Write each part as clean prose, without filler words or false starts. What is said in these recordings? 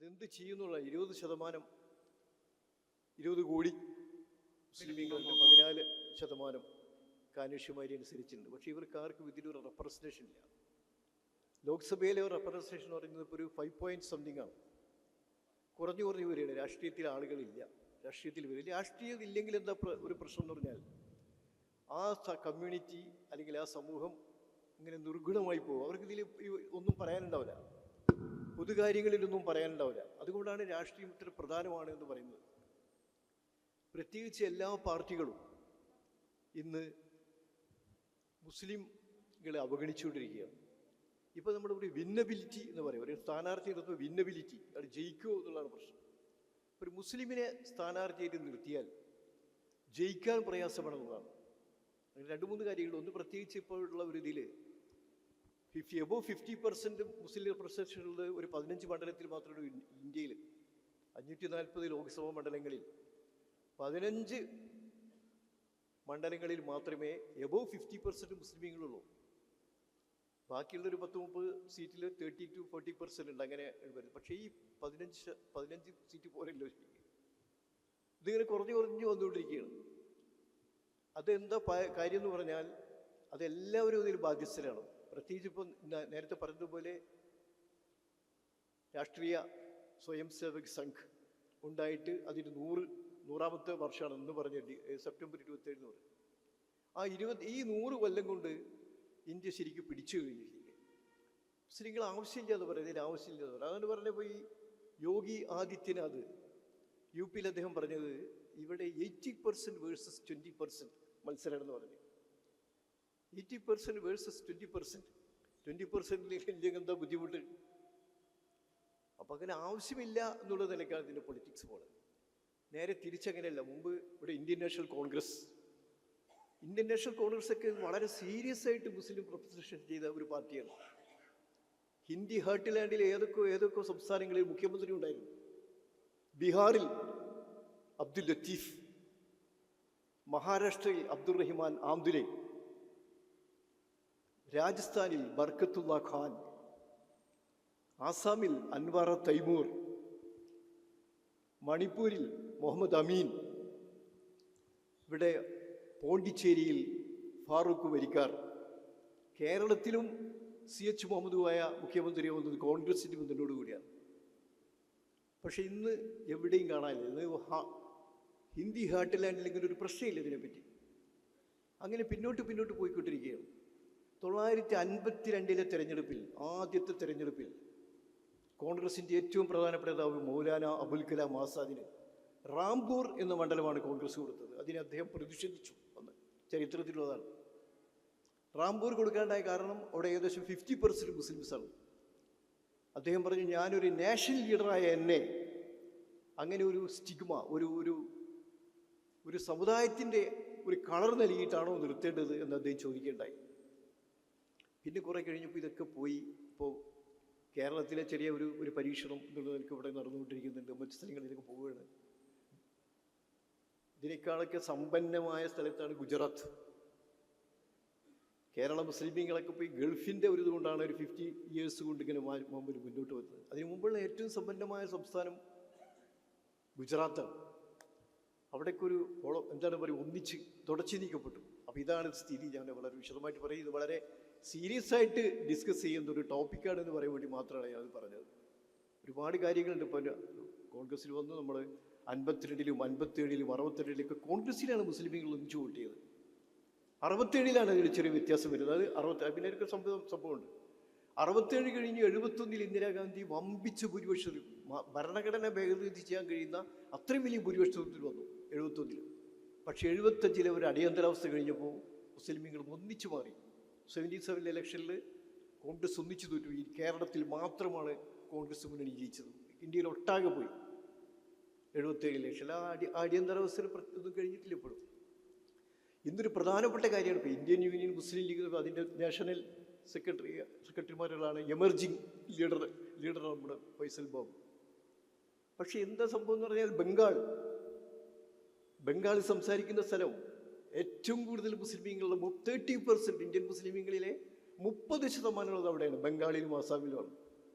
അതെന്ത് ചെയ്യുന്നുള്ള 20%, 20 കോടി മുസ്ലിമീങ്ങളുടെ 14% കാനുഷ്യമാരി അനുസരിച്ചിട്ടുണ്ട്. പക്ഷേ ഇവർക്ക് ആർക്കും ഇതിലൊരു റെപ്രസെൻറ്റേഷൻ ഇല്ല. ലോക്സഭയിലെ റെപ്രസെൻറ്റേഷൻ എന്ന് പറയുന്നത് ഇപ്പോൾ ഒരു 5 point something ആണ്. കുറഞ്ഞു വരികയാണ്. രാഷ്ട്രീയത്തിൽ ആളുകളില്ല, രാഷ്ട്രീയത്തിൽ വരില്ല. രാഷ്ട്രീയം ഇല്ലെങ്കിൽ എന്താ ഒരു പ്രശ്നം എന്ന് പറഞ്ഞാൽ ആ കമ്മ്യൂണിറ്റി അല്ലെങ്കിൽ ആ സമൂഹം ഇങ്ങനെ നിർഗുണമായി പോകും. അവർക്ക് ഇതിൽ ഒന്നും പറയാനുണ്ടാവില്ല, പൊതുകാര്യങ്ങളിലൊന്നും പറയാനുണ്ടാവില്ല. അതുകൊണ്ടാണ് രാഷ്ട്രീയം ഇത്ര പ്രധാനമാണ് എന്ന് പറയുന്നത്. പ്രത്യേകിച്ച് എല്ലാ പാർട്ടികളും ഇന്ന് മുസ്ലിംകളെ അവഗണിച്ചുകൊണ്ടിരിക്കുകയാണ്. ഇപ്പോൾ നമ്മുടെ ഒരു വിന്നബിലിറ്റി എന്ന് പറയും, ഒരു സ്ഥാനാർത്ഥി എടുത്തപ്പോൾ വിന്നബിലിറ്റി, അത് ജയിക്കുമോ എന്നുള്ളതാണ് പ്രശ്നം. ഒരു മുസ്ലിമിനെ സ്ഥാനാർത്ഥിയായിട്ട് നിർത്തിയാൽ ജയിക്കാൻ പ്രയാസപ്പെടുന്നതാണ്. അങ്ങനെ 2-3 കാര്യങ്ങൾ. ഒന്ന്, പ്രത്യേകിച്ച് ഇപ്പോഴുള്ള ഒരു ഇതിൽ above 50% മുസ്ലിം റിപ്രസെൻറ്റേഷനുള്ള ഒരു 15 മണ്ഡലത്തിൽ മാത്രമേ ഇന്ത്യയിൽ 540 ലോക്സഭാ മണ്ഡലങ്ങളിൽ 15 മണ്ഡലങ്ങളിൽ മാത്രമേ above 50% മുസ്ലിമീങ്ങളുള്ളൂ. ബാക്കിയുള്ളൊരു 10-30 സീറ്റിൽ 30 to 40% ഉണ്ട്. അങ്ങനെ വരും. പക്ഷേ ഈ 15 സീറ്റ് പോരല്ലോ. ഇതിങ്ങനെ കുറഞ്ഞു വന്നുകൊണ്ടിരിക്കുകയാണ്. അതെന്താ കാര്യം എന്ന് പറഞ്ഞാൽ അതെല്ലാവരും ഇതിൽ ബാധ്യസ്ഥരാണ്. പ്രത്യേകിച്ച് ഇപ്പം നേരത്തെ പറഞ്ഞതുപോലെ രാഷ്ട്രീയ സ്വയം സേവക് സംഘ് ഉണ്ടായിട്ട് അതിന് 100ാമത്തെ വർഷമാണ് എന്ന് പറഞ്ഞ സെപ്റ്റംബർ 27 എന്ന് പറയും. ഈ 100 കൊല്ലം കൊണ്ട് ഇന്ത്യ ശരിക്കും പിടിച്ചു കഴിഞ്ഞിരിക്കുക. മുസ്ലിങ്ങൾ ആവശ്യമില്ല എന്ന് പറയുന്നതിൽ ആവശ്യമില്ല എന്ന് പറയും. അതുകൊണ്ട് പറഞ്ഞപ്പോൾ ഈ യോഗി ആദിത്യനാഥ് UP അദ്ദേഹം പറഞ്ഞത് ഇവിടെ 80% വേഴ്സസ് 20% മത്സരമാണെന്ന് പറഞ്ഞു. 80% വേഴ്സസ് 20%. 20% എന്താ ബുദ്ധിമുട്ട്? അപ്പം അങ്ങനെ ആവശ്യമില്ല എന്നുള്ള നിലയ്ക്കാണ് ഇതിൻ്റെ പൊളിറ്റിക്സ് പോണത്. നേരെ തിരിച്ചങ്ങനെയല്ല. മുമ്പ് ഇവിടെ ഇന്ത്യൻ നാഷണൽ കോൺഗ്രസ് ഒക്കെ വളരെ സീരിയസ് ആയിട്ട് മുസ്ലിം പ്രൊപ്പസിഷൻ ചെയ്ത ഒരു പാർട്ടിയാണ്. ഹിന്ദി ഹാർട്ട്ലാൻഡിൽ ഏതൊക്കെ സംസ്ഥാനങ്ങളിൽ മുഖ്യമന്ത്രി ഉണ്ടായിരുന്നു. ബീഹാറിൽ അബ്ദുൽ ലത്തീഫ്, മഹാരാഷ്ട്രയിൽ അബ്ദുറഹിമാൻ ആംദുലെ, രാജസ്ഥാനിൽ ബർക്കത്തുള്ള ഖാൻ, ആസാമിൽ അൻവാറ തൈമൂർ, മണിപ്പൂരിൽ മുഹമ്മദ് അമീൻ, ഇവിടെ പോണ്ടിച്ചേരിയിൽ ഫാറൂഖ് വരിക്കാർ, കേരളത്തിലും CH മുഹമ്മദുമായ മുഖ്യമന്ത്രി വന്നത് കോൺഗ്രസിൻ്റെ മുന്നിലോടുകൂടിയാണ്. പക്ഷെ ഇന്ന് എവിടെയും കാണാനില്ല. ഇന്ന് ഹിന്ദി ഹാർട്ട്ലാൻഡിൽ ഇങ്ങനെ ഒരു പ്രശ്നമില്ല ഇതിനെപ്പറ്റി. അങ്ങനെ പിന്നോട്ട് പോയിക്കൊണ്ടിരിക്കുകയാണ്. 1952 തെരഞ്ഞെടുപ്പിൽ, ആദ്യത്തെ തെരഞ്ഞെടുപ്പിൽ കോൺഗ്രസിൻ്റെ ഏറ്റവും പ്രധാനപ്പെട്ട നേതാവ് മൗലാന അബുൽ കലാം ആസാദിന് റാംപൂർ എന്ന മണ്ഡലമാണ് കോൺഗ്രസ് കൊടുത്തത്. അതിനെ അദ്ദേഹം പ്രതിഷേധിച്ചു. അന്ന് ചരിത്രത്തിലുള്ളതാണ്. റാംപൂർ കൊടുക്കാണ്ടായ കാരണം അവിടെ ഏകദേശം 50% മുസ്ലിംസാണ്. അദ്ദേഹം പറഞ്ഞു, ഞാനൊരു നാഷണൽ ലീഡറായ എന്നെ അങ്ങനെ ഒരു സ്റ്റിഗ്മ, ഒരു സമുദായത്തിൻ്റെ ഒരു കളർ നൽകിയിട്ടാണോ നിർത്തേണ്ടത് എന്ന് അദ്ദേഹം ചോദിക്കുകയുണ്ടായി. പിന്നെ കുറേ കഴിഞ്ഞപ്പോൾ ഇതൊക്കെ പോയി. ഇപ്പോൾ കേരളത്തിലെ ചെറിയ ഒരു പരീക്ഷണം എന്നുള്ള നിലയ്ക്ക് ഇവിടെ നടന്നുകൊണ്ടിരിക്കുന്നുണ്ട്. മറ്റു സ്ഥലങ്ങളിലേക്ക് പോവുകയാണ്. ഇതിനേക്കാളൊക്കെ സമ്പന്നമായ സ്ഥലത്താണ് ഗുജറാത്ത്. കേരള മുസ്ലിമീങ്ങളൊക്കെ ഇപ്പോൾ ഈ ഗൾഫിൻ്റെ ഒരു ഇതുകൊണ്ടാണ് ഒരു 50 years കൊണ്ട് ഇങ്ങനെ മുമ്പിൽ മുന്നോട്ട് വരുന്നത്. അതിന് മുമ്പുള്ള ഏറ്റവും സമ്പന്നമായ സംസ്ഥാനം ഗുജറാത്താണ്. അവിടേക്ക് ഒരു എന്താണ് പറയുക, ഒന്നിച്ച് തുടച്ചു നീക്കപ്പെട്ടു. അപ്പോൾ ഇതാണ് സ്ഥിതി. ഞാൻ വളരെ വിശദമായിട്ട് പറയും. ഇത് വളരെ സീരിയസ് ആയിട്ട് ഡിസ്കസ് ചെയ്യുന്ന ഒരു ടോപ്പിക്കാണെന്ന് പറയാൻ വേണ്ടി മാത്രമാണ് ഞാനത് പറഞ്ഞത്. ഒരുപാട് കാര്യങ്ങളുണ്ട്. ഇപ്പോൾ കോൺഗ്രസ്സിൽ വന്ന് നമ്മൾ 52-ലും 57-ലും 62-ലൊക്കെ കോൺഗ്രസ്സിലാണ് മുസ്ലിമീങ്ങൾ ഒന്നിച്ചു കൂട്ടിയത്. 67-ലാണ് അതിൽ ചെറിയ വ്യത്യാസം വരുന്നത്. അത് പിന്നെ ഒരു സംഭവമുണ്ട്. 67 കഴിഞ്ഞ് 71-ൽ ഇന്ദിരാഗാന്ധി വമ്പിച്ച ഭൂരിപക്ഷത്തിൽ ഭരണഘടന ഭേദഗതി ചെയ്യാൻ കഴിയുന്ന അത്രയും വലിയ ഭൂരിപക്ഷത്തിൽ വന്നു 71-ൽ. പക്ഷേ 75-ലെ ഒരു അടിയന്തരാവസ്ഥ കഴിഞ്ഞപ്പോൾ മുസ്ലിമീങ്ങൾ ഒന്നിച്ചു മാറി. 77 ഇലക്ഷനിൽ കോൺഗ്രസ് ഒന്നിച്ചു തോറ്റു. ഈ കേരളത്തിൽ മാത്രമാണ് കോൺഗ്രസ് മുന്നണി ജയിച്ചത്. ഇന്ത്യയിൽ ഒട്ടാകെ പോയി 77 ഇലക്ഷനിൽ. ആ അടിയന്തരാവസ്ഥയിൽ ഒന്നും കഴിഞ്ഞിട്ടില്ല ഇപ്പോഴും. ഇന്നൊരു പ്രധാനപ്പെട്ട കാര്യമാണ്. ഇപ്പോൾ ഇന്ത്യൻ യൂണിയൻ, മുസ്ലിം ലീഗ്, അതിൻ്റെ നാഷണൽ സെക്രട്ടറിമാരുകളാണ് എമർജിങ് ലീഡർ നമ്മുടെ ഫൈസൽ ബാബു. പക്ഷെ എന്താ സംഭവം എന്ന് പറഞ്ഞാൽ ബംഗാൾ സംസാരിക്കുന്ന സ്ഥലം ഏറ്റവും കൂടുതൽ മുസ്ലിമീങ്ങളുടെ 30% ഇന്ത്യൻ മുസ്ലിമീങ്ങളിലെ 30% അവിടെയാണ്. ബംഗാളിലും ആസാമിലുമാണ്.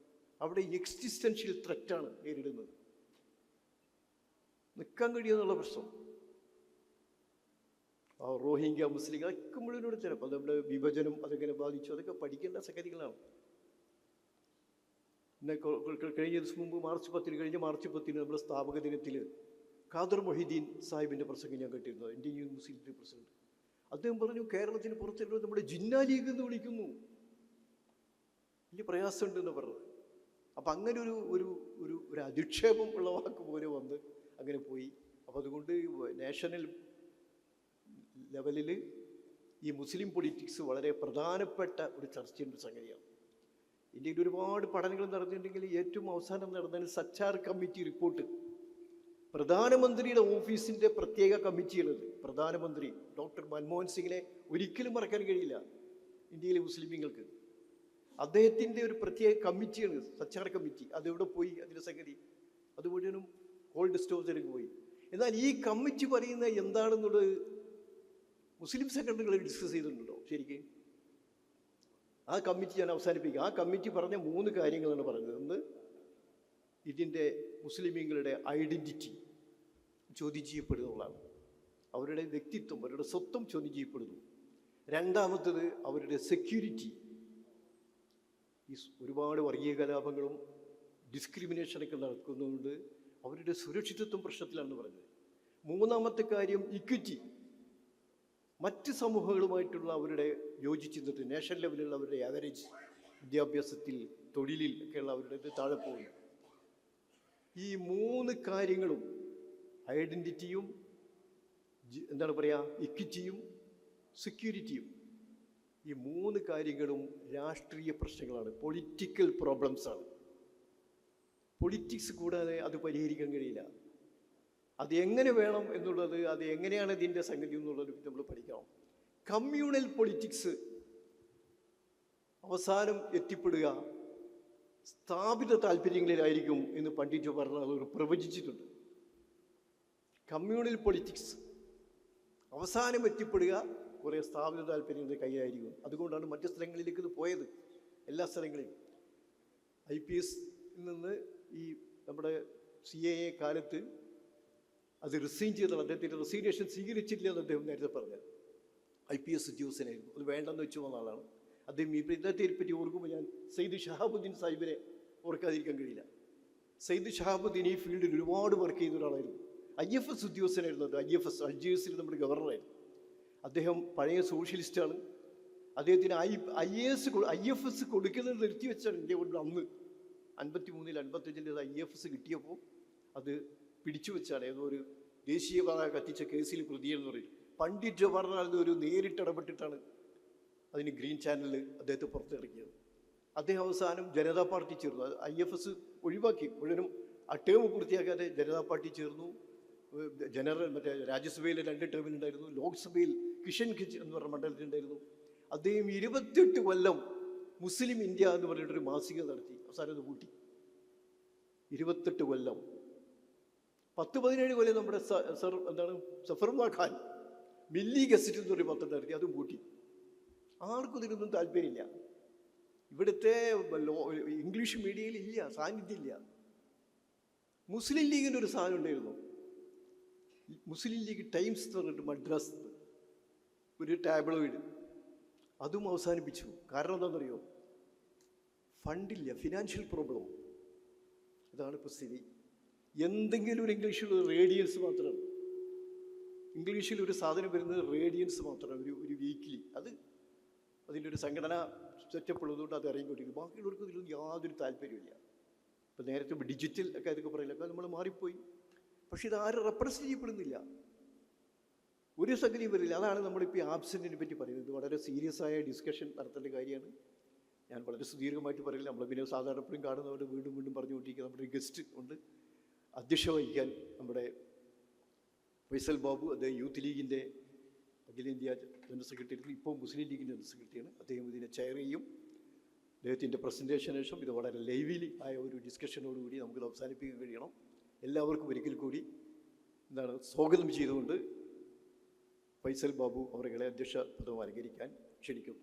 അവിടെ എക്സിസ്റ്റൻഷ്യൽ ത്രെറ്റാണ് നേരിടുന്നത്. നിൽക്കാൻ കഴിയുമെന്നുള്ള പ്രശ്നം. റോഹിംഗ്യ മുസ്ലിങ്ങൾ അതൊക്കെ മുഴുവനോട് ചിലപ്പോൾ നമ്മുടെ വിഭജനം അതെങ്ങനെ ബാധിച്ചു അതൊക്കെ പഠിക്കേണ്ട സംഗതികളാണ്. പിന്നെ കഴിഞ്ഞ ദിവസം മുമ്പ് കഴിഞ്ഞ മാർച്ച് 10 നമ്മുടെ സ്ഥാപക ദിനത്തിൽ ഖാദർ മൊഹീദ്ദീൻ സാഹിബിൻ്റെ പ്രസംഗം ഞാൻ കേട്ടിരുന്നു, ഇന്ത്യൻ യൂത്ത് മുസ്ലിം ലീഗ് പ്രസിഡന്റ്. അദ്ദേഹം പറഞ്ഞു, കേരളത്തിന് പുറത്തുള്ള നമ്മുടെ ജിന്നാ ലീഗ് എന്ന് വിളിക്കുന്നു, വലിയ പ്രയാസമുണ്ടെന്ന് പറഞ്ഞത്. അപ്പം അങ്ങനെ ഒരു അധിക്ഷേപം ഉള്ള വാക്ക് പോലെ വന്ന് അങ്ങനെ പോയി. അപ്പം അതുകൊണ്ട് നാഷണൽ ലെവലിൽ ഈ മുസ്ലിം പൊളിറ്റിക്സ് വളരെ പ്രധാനപ്പെട്ട ഒരു ചർച്ചയുടെ സംഗതിയാണ്. ഇന്ത്യയിൽ ഒരുപാട് പഠനങ്ങൾ നടന്നിട്ടുണ്ടെങ്കിൽ ഏറ്റവും അവസാനം നടന്ന സച്ചാർ കമ്മിറ്റി റിപ്പോർട്ട്, പ്രധാനമന്ത്രിയുടെ ഓഫീസിൻ്റെ പ്രത്യേക കമ്മിറ്റിയാണത്. പ്രധാനമന്ത്രി ഡോക്ടർ മൻമോഹൻ സിംഗിനെ ഒരിക്കലും മറക്കാൻ കഴിയില്ല ഇന്ത്യയിലെ മുസ്ലിമീങ്ങൾക്ക്. അദ്ദേഹത്തിൻ്റെ ഒരു പ്രത്യേക കമ്മിറ്റിയാണ് സച്ചാർ കമ്മിറ്റി. അതെവിടെ പോയി അതിൻ്റെ സംഗതി? അത് മുഴുവനും കോൾഡ് സ്റ്റോറേജിലേക്ക് പോയി. എന്നാൽ ഈ കമ്മിറ്റി പറയുന്ന എന്താണെന്നുള്ളത് മുസ്ലിം സംഘടനകൾ ഡിസ്കസ് ചെയ്തിട്ടുണ്ടോ ശരിക്കും? ആ കമ്മിറ്റി ഞാൻ അവസാനിപ്പിക്കുക. ആ കമ്മിറ്റി പറഞ്ഞ 3 കാര്യങ്ങളാണ് പറഞ്ഞത്. ഒന്ന്, ഇതിൻ്റെ മുസ്ലിമീങ്ങളുടെ ഐഡൻറ്റിറ്റി ചോദ്യം ചെയ്യപ്പെടുന്നതാണ്, അവരുടെ വ്യക്തിത്വം അവരുടെ സ്വത്വം ചോദ്യം ചെയ്യപ്പെടുന്നു. രണ്ടാമത്തത് അവരുടെ സെക്യൂരിറ്റി, ഈ ഒരുപാട് വർഗീയ കലാപങ്ങളും ഡിസ്ക്രിമിനേഷനൊക്കെ നടക്കുന്നതുകൊണ്ട് അവരുടെ സുരക്ഷിതത്വം പ്രശ്നത്തിലാണെന്ന് പറഞ്ഞത്. മൂന്നാമത്തെ കാര്യം ഇക്വിറ്റി, മറ്റ് സമൂഹങ്ങളുമായിട്ടുള്ള അവരുടെ യോജിച്ചിരുന്നിട്ട് നാഷണൽ ലെവലിലുള്ള അവരുടെ ആവറേജ് വിദ്യാഭ്യാസത്തിൽ തൊഴിലിൽ ഒക്കെയുള്ള അവരുടെ താഴെ പോകുന്നു. ഈ 3 കാര്യങ്ങളും ഐഡൻറ്റിറ്റിയും എന്താണ് പറയുക ഇക്വിറ്റിയും സെക്യൂരിറ്റിയും, ഈ 3 കാര്യങ്ങളും രാഷ്ട്രീയ പ്രശ്നങ്ങളാണ്, പൊളിറ്റിക്കൽ പ്രോബ്ലംസാണ്. പൊളിറ്റിക്സ് കൂടാതെ അത് പരിഹരിക്കാൻ കഴിയില്ല. അത് എങ്ങനെ വേണം എന്നുള്ളത്, അത് എങ്ങനെയാണ് ഇതിൻ്റെ സംഗതി എന്നുള്ളത് നമ്മൾ പഠിക്കണം. കമ്മ്യൂണൽ പൊളിറ്റിക്സ് അവസാനം എത്തിപ്പെടുക സ്ഥാപിത താല്പര്യങ്ങളിലായിരിക്കും എന്ന് പണ്ഡിറ്റ് ജവഹർലാൽ പ്രവചിച്ചിട്ടുണ്ട്. കമ്മ്യൂണൽ പൊളിറ്റിക്സ് അവസാനം എത്തിപ്പെടുക കുറേ സ്ഥാപിത താല്പര്യങ്ങളുടെ കയ്യിലായിരിക്കും. അതുകൊണ്ടാണ് മറ്റു സ്ഥലങ്ങളിലേക്ക് ഇത് പോയത്. എല്ലാ സ്ഥലങ്ങളിലും IPS നിന്ന് ഈ നമ്മുടെ CAA കാലത്ത് അത് റിസൈൻ ചെയ്തതാണ്. അദ്ദേഹത്തിൻ്റെ റെസിഗ്നേഷൻ സ്വീകരിച്ചില്ല എന്ന് അദ്ദേഹം നേരത്തെ പറഞ്ഞത്. IPS ഉദ്യോഗസ്ഥനായിരുന്നു, അത് വേണ്ടെന്ന് വെച്ച് വന്ന ആളാണ് അദ്ദേഹം. ഇദ്ദേഹത്തെ പറ്റി ഓർക്കുമ്പോൾ ഞാൻ സയ്യിദ് ഷഹാബുദ്ദീൻ സാഹിബിനെ ഓർക്കാതിരിക്കാൻ കഴിയില്ല. സയ്യിദ് ഷഹാബുദ്ദീൻ ഈ ഫീൽഡിൽ ഒരുപാട് വർക്ക് ചെയ്ത ഒരാളായിരുന്നു. IFS ഉദ്യോഗസ്ഥനായിരുന്നു. അത് IFS അൾജിയേഴ്സിൽ നമ്മുടെ ഗവർണറായിരുന്നു. അദ്ദേഹം പഴയ സോഷ്യലിസ്റ്റാണ്. അദ്ദേഹത്തിന് IFS കൊടുക്കുന്നത് നിർത്തിവെച്ചാണ് ഇന്ത്യ കൊണ്ട് അന്ന് 53-ൽ 55-ൽ IFS കിട്ടിയപ്പോൾ അത് പിടിച്ചു വെച്ചാണ്. ഏതോ ഒരു ദേശീയ പതാക കത്തിച്ച കേസിൽ പ്രതിയെന്ന് പറയും. പണ്ഡിറ്റ് ജവഹർലാൽ ഒരു നേരിട്ട് ഇടപെട്ടിട്ടാണ് അതിന് ഗ്രീൻ ചാനലിൽ അദ്ദേഹത്തെ പുറത്തിറക്കിയത്. അദ്ദേഹം അവസാനം ജനതാ പാർട്ടി ചേർന്നു. IFS ഒഴിവാക്കി, മുഴുവനും ആ ടേം പൂർത്തിയാക്കാതെ ജനതാ പാർട്ടി ചേർന്നു. മറ്റേ രാജ്യസഭയിൽ 2 ടേമിലുണ്ടായിരുന്നു, ലോക്സഭയിൽ കിഷൻ ഖിച്ച് എന്ന് പറഞ്ഞ മണ്ഡലത്തിലുണ്ടായിരുന്നു. അദ്ദേഹം 28 കൊല്ലം മുസ്ലിം ഇന്ത്യ എന്ന് പറഞ്ഞിട്ടൊരു മാസിക നടത്തി. അവസാനം അത് കൂട്ടി. 28 കൊല്ലം. 10-17 കൊല്ലം നമ്മുടെ സഫറുല്ലാ ഖാൻ മില്ലി ഗസറ്റ് എന്ന് പറഞ്ഞ പത്രം നടത്തി, അതും കൂട്ടി. ആർക്കും ഇതിനൊന്നും താല്പര്യമില്ല. ഇവിടുത്തെ ഇംഗ്ലീഷ് മീഡിയയിൽ ഇല്ല, സാന്നിധ്യമില്ല. മുസ്ലിം ലീഗിൻ്റെ ഒരു സാധനം ഉണ്ടായിരുന്നു, മുസ്ലിം ലീഗ് ടൈംസ് എന്ന് പറഞ്ഞിട്ട് മദ്രാസ് ഒരു ടാബ്ലോയിഡ്, അതും അവസാനിപ്പിച്ചു. കാരണം എന്താണെന്നറിയോ? ഫണ്ടില്ല, ഫിനാൻഷ്യൽ പ്രോബ്ലം. അതാണ് ഇപ്പോൾ സ്ഥിതി. എന്തെങ്കിലും ഒരു ഇംഗ്ലീഷിലുള്ള റേഡിയൻസ് മാത്രമാണ്. ഇംഗ്ലീഷിൽ ഒരു സാധനം വരുന്നത് റേഡിയൻസ് മാത്രമാണ്, ഒരു വീക്കിലി. അതിൻ്റെ ഒരു സംഘടന സെറ്റപ്പ് ഉള്ളതുകൊണ്ട് അത് ഇറങ്ങിക്കൊണ്ടിരിക്കും. ബാക്കിയുള്ളവർക്ക് ഇതിലൊന്നും യാതൊരു താല്പര്യമില്ല. ഇപ്പം നേരത്തെ ഡിജിറ്റൽ ഒക്കെ അതൊക്കെ പറയില്ല, ഒക്കെ നമ്മൾ മാറിപ്പോയി. പക്ഷെ ഇത് ആരും റെപ്രസെൻ്റ് ചെയ്യപ്പെടുന്നില്ല, ഒരു സംഗതിയും വരില്ല. അതാണ് നമ്മളിപ്പോൾ ഈ ആബ്സെൻറ്റിനെ പറ്റി പറയുന്നത്. ഇത് വളരെ സീരിയസ് ആയ ഡിസ്കഷൻ നടത്തേണ്ട കാര്യമാണ്. ഞാൻ വളരെ സുദീർഘമായിട്ട് പറയില്ല. നമ്മൾ പിന്നെ സാധാരണ എപ്പോഴും കാണുന്നവർ വീണ്ടും വീണ്ടും പറഞ്ഞുകൊണ്ടിരിക്കുക. നമ്മുടെ ഒരു ഗസ്റ്റ് ഉണ്ട് അധ്യക്ഷ വഹിക്കാൻ, നമ്മുടെ ഫൈസൽ ബാബു. അദ്ദേഹം യൂത്ത് ലീഗിൻ്റെ അഖിലേന്ത്യാ ജനറൽ സെക്രട്ടറി, ഇപ്പോൾ മുസ്ലിം ലീഗിൻ്റെ ജനറൽ സെക്രട്ടറിയാണ്. അദ്ദേഹം ഇതിനെ ചെയർ ചെയ്യും. അദ്ദേഹത്തിൻ്റെ പ്രസൻറ്റേഷന് ശേഷം ഇത് വളരെ ലൈവ്ലി ആയ ഒരു ഡിസ്കഷനോടുകൂടി നമുക്കിത് അവസാനിപ്പിക്കാൻ കഴിയണം. എല്ലാവർക്കും ഒരിക്കൽ കൂടി സ്വാഗതം ചെയ്തുകൊണ്ട് ഫൈസൽ ബാബു അവരുടെ അധ്യക്ഷ പദം അലങ്കരിക്കാൻ ക്ഷണിക്കുന്നു.